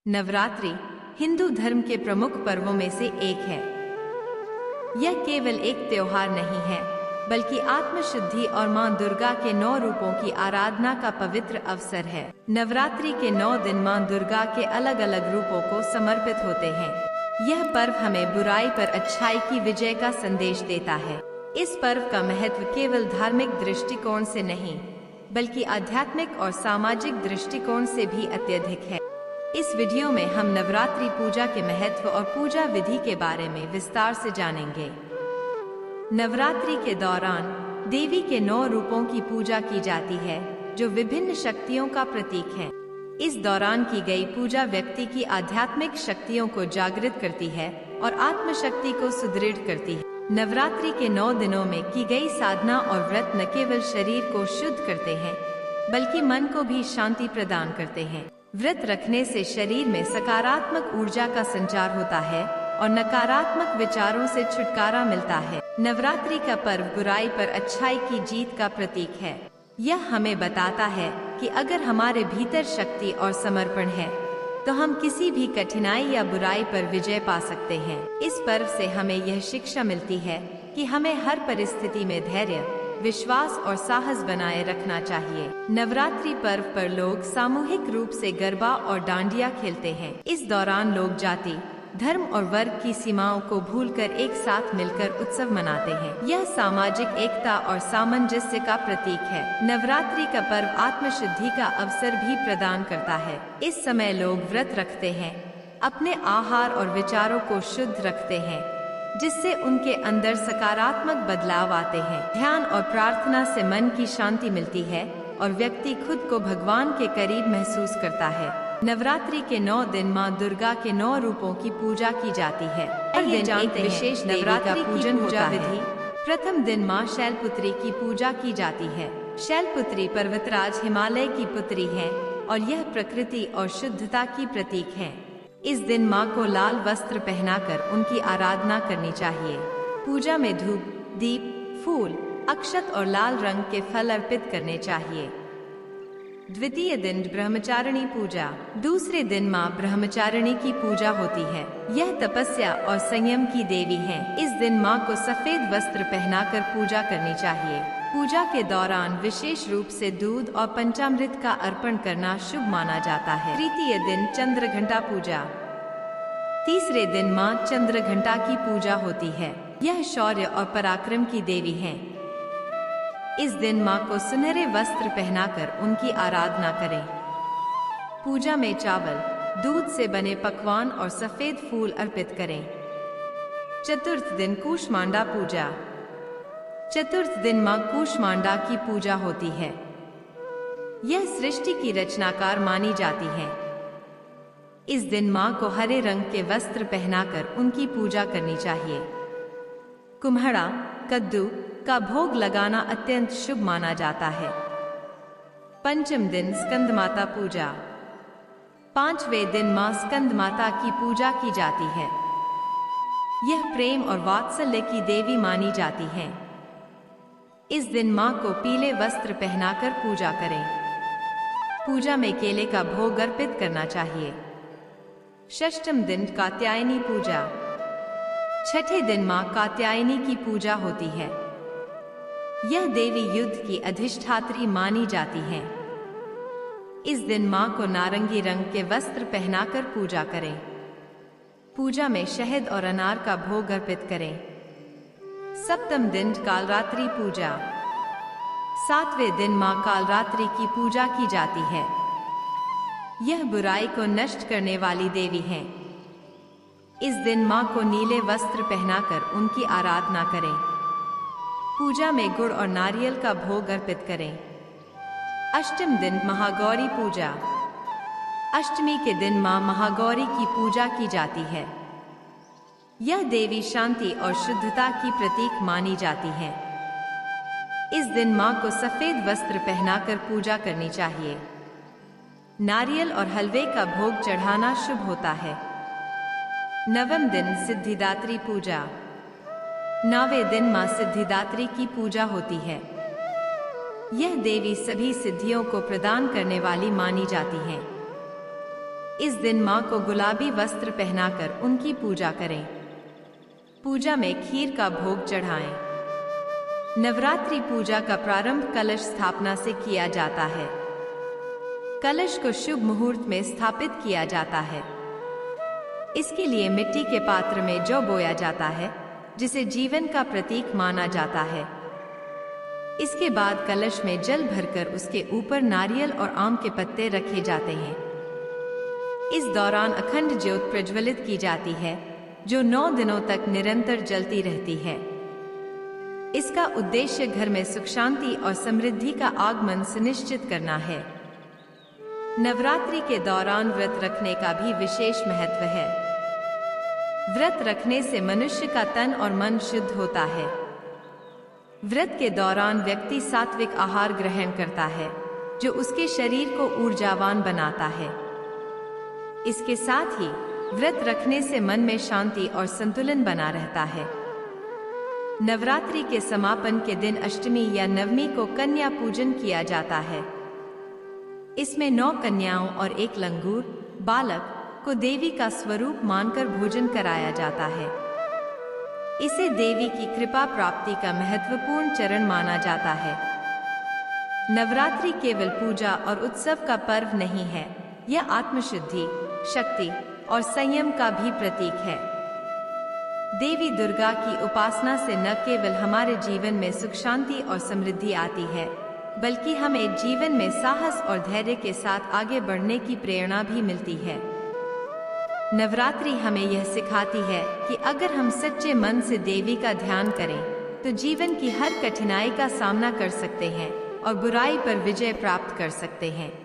नवरात्रि हिंदू धर्म के प्रमुख पर्वों में से एक है। यह केवल एक त्योहार नहीं है, बल्कि आत्मशुद्धि और मां दुर्गा के 9 रूपों की आराधना का पवित्र अवसर है। नवरात्रि के 9 दिन मां दुर्गा के अलग अलग रूपों को समर्पित होते हैं। यह पर्व हमें बुराई पर अच्छाई की विजय का संदेश देता है। इस पर्व का महत्व केवल धार्मिक दृष्टिकोण से नहीं, बल्कि आध्यात्मिक और सामाजिक दृष्टिकोण से भी अत्यधिक है। इस वीडियो में हम नवरात्रि पूजा के महत्व और पूजा विधि के बारे में विस्तार से जानेंगे। नवरात्रि के दौरान देवी के 9 रूपों की पूजा की जाती है, जो विभिन्न शक्तियों का प्रतीक है। इस दौरान की गई पूजा व्यक्ति की आध्यात्मिक शक्तियों को जागृत करती है और आत्मशक्ति को सुदृढ़ करती है। नवरात्रि के 9 दिनों में की गई साधना और व्रत न केवल शरीर को शुद्ध करते हैं, बल्कि मन को भी शांति प्रदान करते हैं। व्रत रखने से शरीर में सकारात्मक ऊर्जा का संचार होता है और नकारात्मक विचारों से छुटकारा मिलता है। नवरात्रि का पर्व बुराई पर अच्छाई की जीत का प्रतीक है। यह हमें बताता है कि अगर हमारे भीतर शक्ति और समर्पण है, तो हम किसी भी कठिनाई या बुराई पर विजय पा सकते हैं। इस पर्व से हमें यह शिक्षा मिलती है कि हमें हर परिस्थिति में धैर्य, विश्वास और साहस बनाए रखना चाहिए। नवरात्रि पर्व पर लोग सामूहिक रूप से गरबा और डांडिया खेलते हैं। इस दौरान लोग जाति, धर्म और वर्ग की सीमाओं को भूलकर एक साथ मिलकर उत्सव मनाते हैं। यह सामाजिक एकता और सामंजस्य का प्रतीक है। नवरात्रि का पर्व आत्मशुद्धि का अवसर भी प्रदान करता है। इस समय लोग व्रत रखते हैं, अपने आहार और विचारों को शुद्ध रखते हैं, जिससे उनके अंदर सकारात्मक बदलाव आते हैं। ध्यान और प्रार्थना से मन की शांति मिलती है और व्यक्ति खुद को भगवान के करीब महसूस करता है। नवरात्रि के 9 दिन मां दुर्गा के 9 रूपों की पूजा की जाती है। हर दिन एक विशेष नवरात्रि का पूजन होता है। प्रथम दिन मां शैलपुत्री की पूजा की जाती है। शैलपुत्री पर्वतराज हिमालय की पुत्री है और यह प्रकृति और शुद्धता की प्रतीक है। इस दिन मां को लाल वस्त्र पहनाकर उनकी आराधना करनी चाहिए। पूजा में धूप, दीप, फूल, अक्षत और लाल रंग के फल अर्पित करने चाहिए। द्वितीय दिन ब्रह्मचारिणी पूजा। दूसरे दिन मां ब्रह्मचारिणी की पूजा होती है। यह तपस्या और संयम की देवी है। इस दिन मां को सफेद वस्त्र पहनाकर पूजा करनी चाहिए। पूजा के दौरान विशेष रूप से दूध और पंचामृत का अर्पण करना शुभ माना जाता है। तृतीय दिन चंद्रघंटा पूजा। तीसरे दिन मां चंद्रघंटा की पूजा होती है। यह शौर्य और पराक्रम की देवी है। इस दिन मां को सुनहरे वस्त्र पहनाकर उनकी आराधना करें। पूजा में चावल, दूध से बने पकवान और सफेद फूल अर्पित करें। चतुर्थ दिन कूष्मांडा पूजा। चतुर्थ दिन मां कूष्मांडा की पूजा होती है। यह सृष्टि की रचनाकार मानी जाती है। इस दिन मां को हरे रंग के वस्त्र पहनाकर उनकी पूजा करनी चाहिए। कुम्हड़ा, कद्दू का भोग लगाना अत्यंत शुभ माना जाता है। पंचम दिन स्कंद माता पूजा। 5वें दिन मां स्कंद माता की पूजा की जाती है। यह प्रेम और वात्सल्य की देवी मानी जाती है। इस दिन मां को पीले वस्त्र पहनाकर पूजा करें। पूजा में केले का भोग अर्पित करना चाहिए। षष्ठम दिन कात्यायनी पूजा। 6ठे दिन मां कात्यायनी की पूजा होती है। यह देवी युद्ध की अधिष्ठात्री मानी जाती है। इस दिन मां को नारंगी रंग के वस्त्र पहनाकर पूजा करें। पूजा में शहद और अनार का भोग अर्पित करें। सप्तम दिन कालरात्रि पूजा। 7वें दिन मां कालरात्रि की पूजा की जाती है। यह बुराई को नष्ट करने वाली देवी है। इस दिन मां को नीले वस्त्र पहनाकर उनकी आराधना करें। पूजा में गुड़ और नारियल का भोग अर्पित करें। अष्टम दिन महागौरी पूजा। अष्टमी के दिन मां महागौरी की पूजा की जाती है। यह देवी शांति और शुद्धता की प्रतीक मानी जाती है। इस दिन मां को सफेद वस्त्र पहनाकर पूजा करनी चाहिए। नारियल और हलवे का भोग चढ़ाना शुभ होता है। नवम दिन सिद्धिदात्री पूजा। 9वें दिन मां सिद्धिदात्री की पूजा होती है। यह देवी सभी सिद्धियों को प्रदान करने वाली मानी जाती हैं। इस दिन माँ को गुलाबी वस्त्र पहनाकर उनकी पूजा करें। पूजा में खीर का भोग चढ़ाएं। नवरात्रि पूजा का प्रारंभ कलश स्थापना से किया जाता है। कलश को शुभ मुहूर्त में स्थापित किया जाता है। इसके लिए मिट्टी के पात्र में जौ बोया जाता है, जिसे जीवन का प्रतीक माना जाता है। इसके बाद कलश में जल भरकर उसके ऊपर नारियल और आम के पत्ते रखे जाते हैं। इस दौरान अखंड ज्योत प्रज्वलित की जाती है, जो 9 दिनों तक निरंतर जलती रहती है। इसका उद्देश्य घर में सुख शांति और समृद्धि का आगमन सुनिश्चित करना है। नवरात्रि के दौरान व्रत रखने का भी विशेष महत्व है। व्रत रखने से मनुष्य का तन और मन शुद्ध होता है। व्रत के दौरान व्यक्ति सात्विक आहार ग्रहण करता है, जो उसके शरीर को ऊर्जावान बनाता है। इसके साथ ही व्रत रखने से मन में शांति और संतुलन बना रहता है। नवरात्रि के समापन के दिन अष्टमी या नवमी को कन्या पूजन किया जाता है। इसमें 9 कन्याओं और 1 लंगूर बालक को देवी का स्वरूप मानकर भोजन कराया जाता है। इसे देवी की कृपा प्राप्ति का महत्वपूर्ण चरण माना जाता है। नवरात्रि केवल पूजा और उत्सव का पर्व नहीं है, यह आत्मशुद्धि, शक्ति और संयम का भी प्रतीक है। देवी दुर्गा की उपासना से न केवल हमारे जीवन में सुख शांति और समृद्धि आती है, बल्कि हमें जीवन में साहस और धैर्य के साथ आगे बढ़ने की प्रेरणा भी मिलती है। नवरात्रि हमें यह सिखाती है कि अगर हम सच्चे मन से देवी का ध्यान करें, तो जीवन की हर कठिनाई का सामना कर सकते हैं और बुराई पर विजय प्राप्त कर सकते हैं।